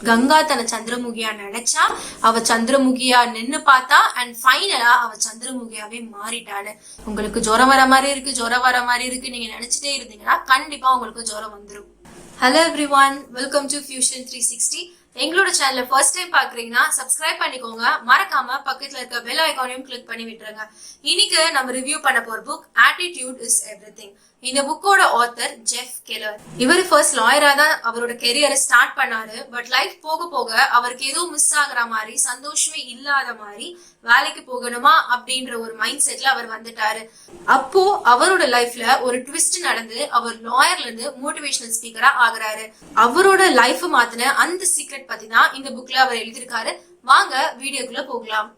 கங்கா தன்னை சந்திரமுகியா நினைச்சா, அவ சந்திரமுகியா நின்னு பார்த்தா, அண்ட் ஃபைனலா அவ சந்திரமுகியாவே மாறிட்டாளு. உங்களுக்கு ஜுரம் வர மாதிரி இருக்கு நீங்க நினைச்சிட்டே இருந்தீங்கன்னா கண்டிப்பா உங்களுக்கு ஜுரம் வந்துடும். Hello everyone, welcome to fusion 360. எங்களோட சேனலை ஃபர்ஸ்ட் டைம் பாக்குறீங்கன்னா சப்ஸ்கிரைப் பண்ணிக்கோங்க. மறக்காம பக்கத்துல இருக்க பெல் ஐகானையும் கிளிக் பண்ணி விட்டுருங்க. இன்னைக்கு நம்ம ரிவ்யூ பண்ண போற புக் ஆட்டிடியூட் இஸ் எவ்ரிதிங். இந்த புக்கோட ஆத்தர் ஜெஃப் கெல்லர். இவர் ஃபர்ஸ்ட் லாயரா தான் அவரோட கெரியரை ஸ்டார்ட் பண்ணாரு. பட் லைஃப் போக போக அவருக்கு ஏதோ மிஸ் ஆகுற மாதிரி, சந்தோஷமே இல்லாத மாதிரி, வேலைக்கு போகணுமா அப்படின்ற ஒரு மைண்ட் செட்ல அவர் வந்துட்டாரு. அப்போ அவரோட லைஃப்ல ஒரு ட்விஸ்ட் நடந்து அவர் லாயர்ல இருந்து மோட்டிவேஷனல் ஸ்பீக்கரா ஆகுறாரு. அவரோட லைஃப் மாத்தின அந்த சீக்ரெட் பத்தி தான் இந்த புக்ல அவர் எழுதியிருக்காரு. வாங்க வீடியோக்குள்ள போகலாம்.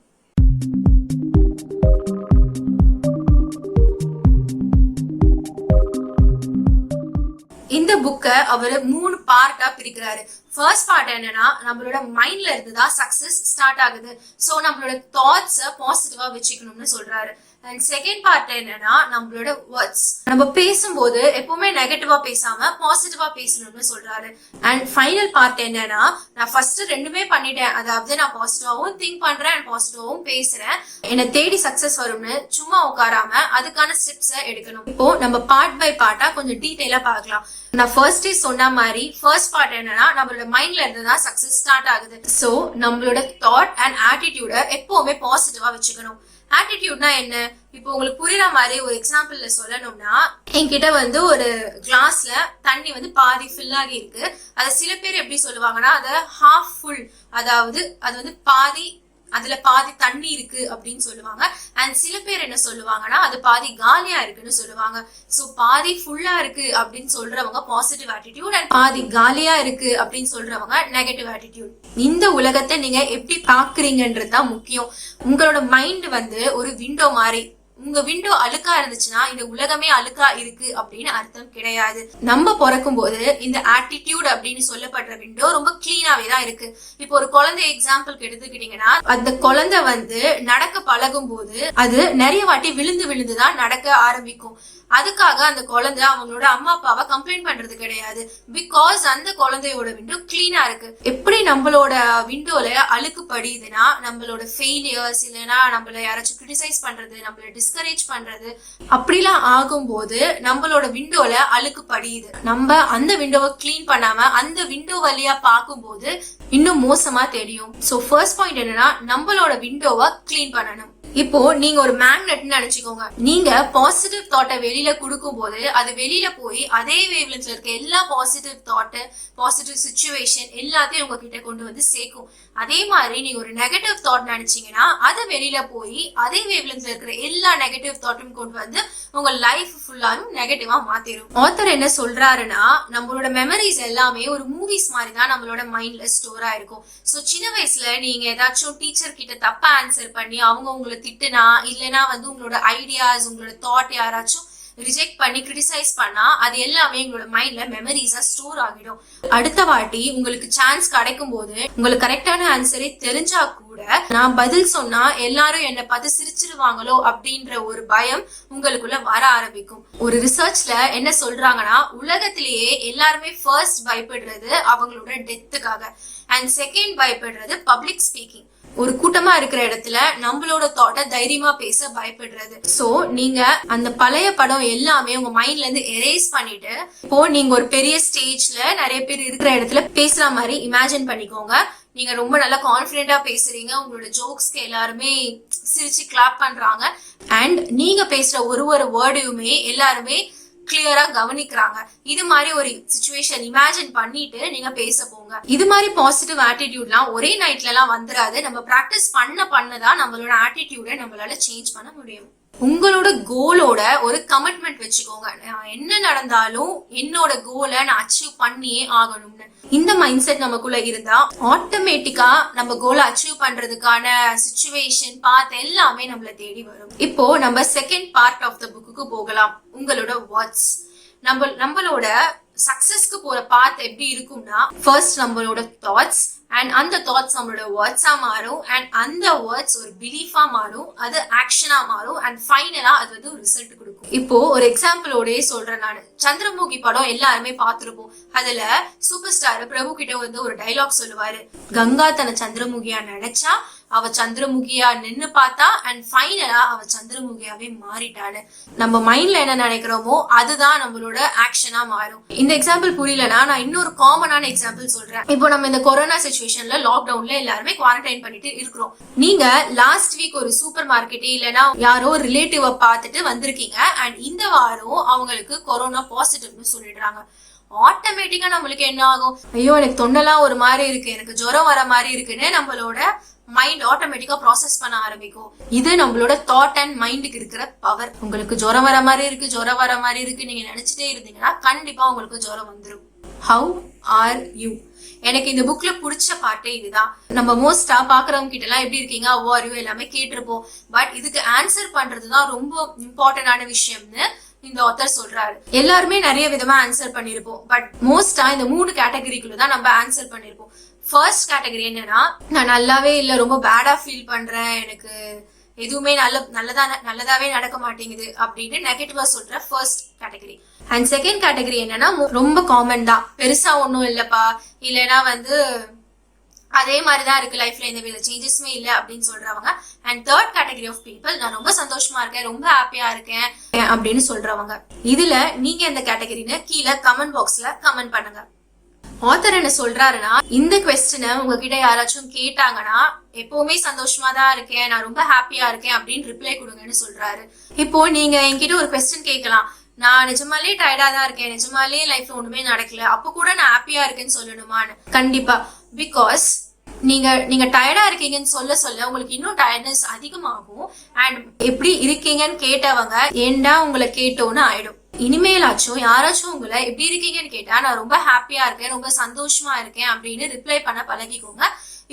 இந்த புக்கை அவர் 3 பார்ட்டா பிரிக்கிறாரு. ஃபர்ஸ்ட் பார்ட் என்னன்னா, நம்மளோட மைண்ட்ல இருந்துதான் சக்சஸ் ஸ்டார்ட் ஆகுது. சோ நம்மளோட தாட்ஸ பாசிட்டிவா வச்சுக்கணும்னு சொல்றாரு. அண்ட் செகண்ட் பார்ட் என்னன்னா, நம்மளோட வேர்ட்ஸ், நம்ம பேசும்போது எப்பவுமே நெகட்டிவா பேசாம பாசிட்டிவா பேசணும்னு சொல்றாரு. அண்ட் ஃபைனல் பார்ட் என்னன்னா, நான் ஃபர்ஸ்ட் ரெண்டுமே பண்ணிட்டேன், அதாவது நான் பாசிட்டிவாவும் திங்க் பண்றேன் அண்ட் பாசிட்டிவாவும் பேசுறேன், என்னை தேடி சக்சஸ் வரும்னு சும்மா உட்காராம அதுக்கான ஸ்டெப்ஸ எடுக்கணும். இப்போ நம்ம பார்ட் பை பார்ட்டா கொஞ்சம் டீடைலா பார்க்கலாம். நான் ஃபர்ஸ்டே சொன்ன மாதிரி ஃபர்ஸ்ட் பார்ட் என்னன்னா, நம்மளோட மைண்ட்ல இருந்துதான் சக்சஸ் ஸ்டார்ட் ஆகுது. சோ நம்மளோட தாட் அண்ட் ஆட்டிடியூட எப்பவுமே பாசிட்டிவா வச்சுக்கணும். ஆட்டிடியூட்னா என்ன? இப்போ உங்களுக்கு புரியுற மாதிரி ஒரு எக்ஸாம்பிள்ல சொல்லணும்னா, என்கிட்ட ஒரு கிளாஸ்ல தண்ணி பாதி ஃபில் ஆகி இருக்கு. அதை சில பேர் எப்படி சொல்லுவாங்கன்னா, அதை ஹாஃப் ஃபுல், அதாவது அது பாதி, அதுல பாதி தண்ணி இருக்கு அப்படின்னு சொல்லுவாங்க. அண்ட் சில பேர் என்ன சொல்லுவாங்கன்னா, அது பாதி காலியா இருக்குன்னு சொல்லுவாங்க. சோ பாதி ஃபுல்லா இருக்கு அப்படின்னு சொல்றவங்க பாசிட்டிவ் ஆட்டிடியூட், அண்ட் பாதி காலியா இருக்கு அப்படின்னு சொல்றவங்க நெகட்டிவ் ஆட்டிடியூட். இந்த உலகத்தை நீங்க எப்படி பாக்குறீங்கன்றது தான் முக்கியம். உங்களோட மைண்ட் ஒரு விண்டோ மாதிரி. உங்க விண்டோ அழுக்கா இருந்துச்சுன்னா இந்த உலகமே அழுக்கா இருக்கு அப்படின்னு அர்த்தம் கிடையாது. நம்ம பிறக்கும் போது இந்த ஆட்டிடியூட் அப்படின்னு சொல்லப்படுற விண்டோ ரொம்ப கிளீனாவே தான் இருக்கு. இப்போ ஒரு குழந்தை எக்ஸாம்பிளுக்கு எடுத்துக்கிட்டீங்கன்னா, அந்த குழந்தை நடக்க பழகும் போது அது நிறைய வாட்டி விழுந்துதான் நடக்க ஆரம்பிக்கும். அதுக்காக அந்த குழந்தை அவங்களோட அம்மா அப்பாவை கம்ப்ளைண்ட் பண்றது கிடையாது. பிகாஸ் அந்த குழந்தையோட விண்டோ கிளீனா இருக்கு. எப்படி நம்மளோட விண்டோல அழுக்கு படியுதுன்னா, நம்மளோட ஃபெயிலியர்ஸ் இல்லைன்னா நம்மள யாராச்சும் கிரிட்டிசைஸ் பண்றது, நம்மள டிஸ்கரேஜ் பண்றது, அப்படிலாம் ஆகும்போது நம்மளோட விண்டோல அழுக்கு படியுது. நம்ம அந்த விண்டோவை கிளீன் பண்ணாம அந்த விண்டோ வழியா பார்க்கும்போது இன்னும் மோசமா தெரியும். சோ ஃபர்ஸ்ட் பாயிண்ட் என்னன்னா, நம்மளோட விண்டோவை கிளீன் பண்ணணும். இப்போ நீங்க ஒரு மேக்னெட்னு நினைச்சுக்கோங்க. நீங்க பாசிட்டிவ் தாட்டை வெளியில கொடுக்கும் போது அது வெளியில போய் அதே வேவ்லென்த்ல இருக்க எல்லா பாசிட்டிவ் தாட், பாசிட்டிவ் சிச்சுவேஷன் எல்லாத்தையும் உங்ககிட்ட கொண்டு சேர்க்கும். அதே மாதிரி நீங்க ஒரு நெகட்டிவ் தாட் நினைச்சீங்கன்னா அது வெளியில போய் அதே வேவ்லென்த்ல இருக்கிற எல்லா நெகட்டிவ் தாட்டும் கொண்டு உங்க லைஃப் ஃபுல்லாவும் நெகட்டிவா மாத்திரும். ஆத்தர் என்ன சொல்றாருன்னா, நம்மளோட மெமரிஸ் எல்லாமே ஒரு மூவிஸ் மாதிரி தான் நம்மளோட மைண்ட்ல ஸ்டோர் ஆயிருக்கும். சோ சின்ன வயசுல நீங்க ஏதாச்சும் டீச்சர் கிட்ட தப்பா ஆன்சர் பண்ணி அவங்க உங்களை திட்டுனா, இல்லைன்னா உங்களோட ஐடியாஸ், உங்களோட தாட் யாராச்சும் ரிஜெக்ட் பண்ணி கிரிட்டிசைஸ் பண்ணா, அது எல்லாமே உங்களோட மைண்ட்ல மெமரிஸா ஸ்டோர் ஆகிடும். அடுத்த வாட்டி உங்களுக்கு சான்ஸ் கிடைக்கும் போது உங்களுக்கு கரெக்டான ஆன்சரே தெரிஞ்சா கூட, நான் பதில் சொன்னா எல்லாரும் என்னை பார்த்து சிரிச்சிருவாங்களோ அப்படின்ற ஒரு பயம் உங்களுக்குள்ள வர ஆரம்பிக்கும். ஒரு ரிசர்ச்ல என்ன சொல்றாங்கன்னா, உலகத்திலேயே எல்லாருமே ஃபர்ஸ்ட் பயப்படுறது அவங்களோட டெத்துக்காக, அண்ட் செகண்ட் பயப்படுறது பப்ளிக் ஸ்பீக்கிங். ஒரு கூட்டமா இருக்கிற இடத்துல நம்மளோட தாட்ட தைரியமா பேச பயப்படுறது. சோ நீங்க அந்த பழைய படம் எல்லாமே உங்க மைண்ட்ல இருந்து எரேஸ் பண்ணிட்டு, இப்போ நீங்க ஒரு பெரிய ஸ்டேஜ்ல நிறைய பேர் இருக்கிற இடத்துல பேசுற மாதிரி இமேஜின் பண்ணிக்கோங்க. நீங்க ரொம்ப நல்லா கான்பிடென்டா பேசுறீங்க, உங்களோட ஜோக்ஸ்க்கு எல்லாருமே சிரிச்சு கிளாப் பண்றாங்க, அண்ட் நீங்க பேசுற ஒரு வேர்டையுமே எல்லாருமே கிளியரா கவனிக்கிறாங்க. இது மாதிரி ஒரு சிச்சுவேஷன் இமேஜின் பண்ணிட்டு நீங்க பேச போங்க. இது மாதிரி பாசிட்டிவ் ஆட்டிடியூட்லாம் ஒரே நைட்ல எல்லாம் வந்துடாது. நம்ம பிராக்டிஸ் பண்ணதான் நம்மளோட ஆட்டிடியூட நம்மளால சேஞ்ச் பண்ண முடியும். உங்களோட கோலோட ஒரு கமிட்மெண்ட் வச்சுக்கோங்க. நான் என்ன நடந்தாலும் என்னோட கோலை நான் அச்சீவ் பண்ணியே ஆகணும்னு. இந்த மைண்ட் செட் நமக்குள்ள இருந்தா ஆட்டோமேட்டிக்கா நம்ம கோலை அச்சீவ் பண்றதுக்கான சிச்சுவேஷன் பாத் எல்லாமே நம்மள தேடி வரும். இப்போ நம்ம second part of the book போகலாம். உங்களோட வேர்ட்ஸ். நம்மளோட சக்சஸ்க்கு போற பாத் எப்படி இருக்கும்னா, ஃபர்ஸ்ட் நம்மளோட தாட்ஸ், அண்ட் அந்த தாட்ஸ் நம்மளோட வேர்ட்ஸா மாறும் அண்ட் அந்த வேர்ட்ஸ் ஒரு பிலீஃபா மாறும், அது ஆக்ஷனா மாறும் அண்ட் ஃபைனலா அது வந்து ஒரு ரிசல்ட் கொடுக்கும். இப்போ ஒரு எக்ஸாம்பிளோடய சொல்றேன் நான். சந்திரமுகி படம் எல்லாருமே பார்த்திருப்போம். அதுல சூப்பர் ஸ்டார் பிரபு கிட்ட வந்து ஒரு டைலாக் சொல்லுவாரு, கங்கா தன்னை சந்திரமுகியா நினைச்சா அவ சந்திரமுகியா நின்னு பார்த்தா அண்ட் ஃபைனலா அவ சந்திரமுகியாவே மாறிட்டான்னு. நம்ம மைண்ட்ல என்ன நினைக்கிறோமோ அதுதான் நம்மளோட ஆக்ஷனா மாறும். இந்த எக்ஸாம்பிள் புரியலன்னா நான் இன்னொரு காமனான எக்ஸாம்பிள் சொல்றேன். இப்போ நம்ம இந்த கொரோனா சிச்சுவேஷன்ல லாக்டவுன்ல எல்லாருமே குவாரண்டைன் பண்ணிட்டு இருக்கிறோம். நீங்க லாஸ்ட் வீக் ஒரு சூப்பர் மார்க்கெட் இல்லைன்னா யாரோ ரிலேட்டிவ பார்த்துட்டு வந்திருக்கீங்க அண்ட் இந்த வாரம் அவங்களுக்கு கொரோனா பாசிட்டிவ்னு சொல்லிடுறாங்க. ஆட்டோமேட்டிக்கா நம்மளுக்கு என்ன ஆகும், ஐயோ எனக்கு தொண்டெல்லாம் ஒரு மாதிரி இருக்கு, எனக்கு ஜுரம் வர மாதிரி இருக்குன்னு நம்மளோட மைண்ட் ஆட்டோமேட்டிக்கா ப்ராசஸ் பண்ண ஆரம்பிக்கும். இது நம்மளோட தாட் அண்ட் மைண்டுக்கு இருக்கிற பவர். உங்களுக்கு ஜுரம் வர மாதிரி இருக்கு நீங்க நினைச்சிட்டே இருந்தீங்கன்னா கண்டிப்பா உங்களுக்கு ஜுரம் வந்துடும். How are you? எனக்கு இந்த புக்ல பிடிச்ச பாட்டே இதுதான். நம்ம மோஸ்டா பாக்குறவங்க கிட்ட எல்லாம் எப்படி இருக்கீங்க, ஹவ் ஆர் யூ எல்லாமே கேட்டிருப்போம். பட் இதுக்கு ஆன்சர் பண்றதுதான் ரொம்ப இம்பார்ட்டன்டான விஷயம்னு இந்த ஆத்தர் சொல்றாரு. எல்லாருமே நிறைய விதமா ஆன்சர் பண்ணிருப்போம். பட் மோஸ்டா இந்த 3 கேட்டகரிக்குள்ள தான் நம்ம ஆன்சர் பண்ணிருப்போம். ஃபர்ஸ்ட் கேட்டகரி என்னன்னா, நான் நல்லாவே இல்ல, ரொம்ப பேடா ஃபீல் பண்றேன், எனக்கு எதுவுமே நல்லதாவே நடக்க மாட்டேங்குது அப்படின்னு நெகட்டிவா சொல்ற first category. And second category என்னன்னா, ரொம்ப காமன் தான், பெருசா ஒன்னும் இல்லப்பா, இல்லைன்னா வந்து அதே மாதிரிதான் இருக்கு லைஃப்ல, எந்த வித சேஞ்சஸுமே இல்லை அப்படின்னு சொல்றவங்க. And third category of people, நான் ரொம்ப சந்தோஷமா இருக்கேன், ரொம்ப ஹாப்பியா இருக்கேன் அப்படின்னு சொல்றவங்க. இதுல நீங்க எந்த கேட்டகரின்னு கீழே கமெண்ட் பாக்ஸ்ல கமெண்ட் பண்ணுங்க. ஆத்தர் என்ன சொல்றாருன்னா, இந்த கொஸ்டினை உங்ககிட்ட யாராச்சும் கேட்டாங்கன்னா எப்பவுமே சந்தோஷமா தான் இருக்கேன், நான் ரொம்ப ஹாப்பியா இருக்கேன் அப்படின்னு ரிப்ளை கொடுங்கன்னு சொல்றாரு. இப்போ நீங்க என்கிட்ட ஒரு கொஸ்டின் கேட்கலாம், நான் நிஜமாலே டயர்டா தான் இருக்கேன், நிஜமாலே லைஃப்ல ஒண்ணுமே நடக்கல, அப்ப கூட நான் ஹாப்பியா இருக்கேன்னு சொல்லணுமான்னு? கண்டிப்பா. பிகாஸ் நீங்க டயர்டா இருக்கீங்கன்னு சொல்ல உங்களுக்கு இன்னும் டயர்ட்னஸ் அதிகமாகும். அண்ட் எப்படி இருக்கீங்கன்னு கேட்டவங்க ஏண்டா உங்களை கேட்டோன்னு ஆயிடும். இனிமேலாச்சும் யாராச்சும் உங்களை எப்படி இருக்கீங்கன்னு கேட்டா நான் ரொம்ப ஹாப்பியா இருக்கேன், ரொம்ப சந்தோஷமா இருக்கேன் அப்படின்னு ரிப்ளை பண்ண பழகிக்கோங்க.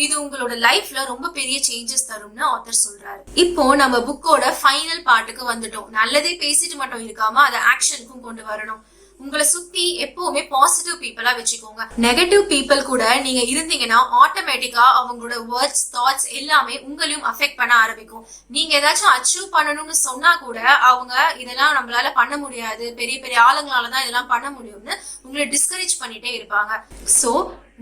இது உங்களோட லைஃப்ல ரொம்ப பெரிய சேஞ்சஸ் தரும்னு ஆத்தர் சொல்றாரு. இப்போ நம்ம புக்கோட ஃபைனல் பார்ட்டுக்கு வந்துட்டோம். நல்லதே பேசிட்டு மட்டும் இருக்காம அதை ஆக்ஷனுக்கும் கொண்டு வரணும். உங்களை சுத்தி எப்பவுமே பாசிட்டிவ் பீப்புளா வச்சுக்கோங்க. நெகட்டிவ் பீப்புள் கூட நீங்க இருந்தீங்கன்னா ஆட்டோமேட்டிக்கா அவங்களோட வேர்ட்ஸ் தாட்ஸ் எல்லாமே உங்களையும் அஃபெக்ட் பண்ண ஆரம்பிக்கும். நீங்க ஏதாச்சும் அச்சீவ் பண்ணணும்னு சொன்னா கூட அவங்க இதெல்லாம் நம்மளால பண்ண முடியாது, பெரிய பெரிய ஆளுங்களாலதான் இதெல்லாம் பண்ண முடியும்னு உங்களை டிஸ்கரேஜ் பண்ணிட்டே இருப்பாங்க. சோ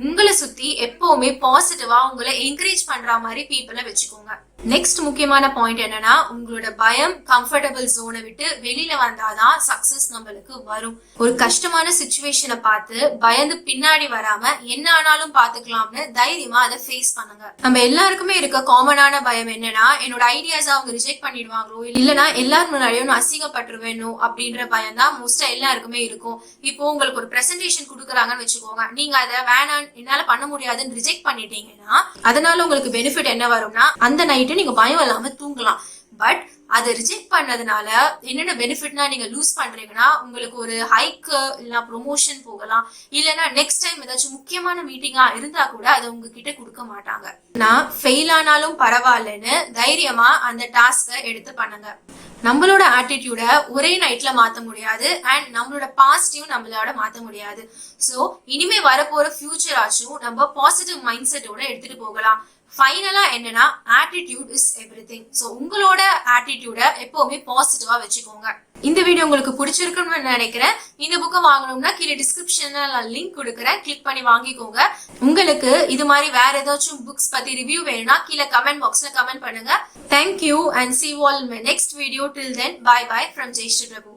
உங்களை சுத்தி எப்பவுமே பாசிட்டிவா உங்களை என்கரேஜ் பண்ற மாதிரி பீப்புளை வச்சுக்கோங்க. நெக்ஸ்ட் முக்கியமான பாயிண்ட் என்னன்னா, உங்களோட பயம் கம்ஃபர்டபிள் ஜோனை விட்டு வெளியில வந்தாதான் சக்சஸ் நம்மளுக்கு வரும். ஒரு கஷ்டமான சிச்சுவேஷனை பார்த்து பயந்து பின்னாடி வராம என்ன ஆனாலும் பாத்துக்கலாம்னு தைரியமா அதை ஃபேஸ் பண்ணுங்க. நம்ம எல்லாருக்குமே இருக்க காமனான பயம் என்னன்னா, என்னோட ஐடியாஸ் அவங்க ரிஜெக்ட் பண்ணிடுவாங்களோ, இல்லைன்னா எல்லாரும் முன்னாடியும் நான் அசிங்கப்பட்டுருவேணும் அப்படின்ற பயம் தான் மோஸ்டா எல்லாருக்குமே இருக்கும். இப்போ உங்களுக்கு ஒரு பிரசன்டேஷன் கொடுக்குறாங்கன்னு வச்சுக்கோங்க, நீங்க அதை வேணாம் என்னால பண்ண முடியாதுன்னு ரிஜெக்ட் பண்ணிட்டீங்கன்னா அதனால உங்களுக்கு பெனிஃபிட் என்ன வரும்னா, அந்த நைட்டு நீங்க பயம் இல்லாம தூங்கலாம். பட் அதை ரிஜெக்ட் பண்ணதுனால என்னென்ன பெனிஃபிட்னா, நீங்க லூஸ் பண்றீங்கன்னா உங்களுக்கு ஒரு ஹைக் இல்லைன்னா ப்ரொமோஷன் போகலாம், இல்லைன்னா நெக்ஸ்ட் டைம் ஏதாச்சும் முக்கியமான மீட்டிங்கா இருந்தா கூட அதை உங்ககிட்ட கொடுக்க மாட்டாங்க. நான் ஃபெயில் ஆனாலும் பரவாயில்லன்னு தைரியமா அந்த டாஸ்கை எடுத்து பண்ணுங்க. நம்மளோட ஆட்டிடியூட ஒரே நைட்ல மாத்த முடியாது அண்ட் நம்மளோட பாசிட்டிவ் நம்மளோட மாத்த முடியாது. சோ இனிமே வரப்போற ஃபியூச்சர் ஆச்சும் நம்ம பாசிட்டிவ் மைண்ட் செட்டோட எடுத்துட்டு போகலாம். ஃபைனலா என்னன்னா, ஆட்டிடியூட் இஸ் எவ்ரிதிங். சோ உங்களோட ஆட்டிடியூட எப்பவுமே பாசிட்டிவா வச்சுக்கோங்க. இந்த வீடியோ உங்களுக்கு பிடிச்சிருக்குன்னு நினைக்கிறேன். இந்த புக்கை வாங்கணும்னா கீழே டிஸ்கிரிப்ஷன்ல நான் லிங்க் கொடுக்குறேன், கிளிக் பண்ணி வாங்கிக்கோங்க. உங்களுக்கு இது மாதிரி வேற ஏதாச்சும் புக்ஸ் பத்தி ரிவ்யூ வேணும்னா கீழே கமெண்ட் பாக்ஸ்ல கமெண்ட் பண்ணுங்க. Thank you and see you all in my next video. Till then, bye bye from Jayashree Prabhu.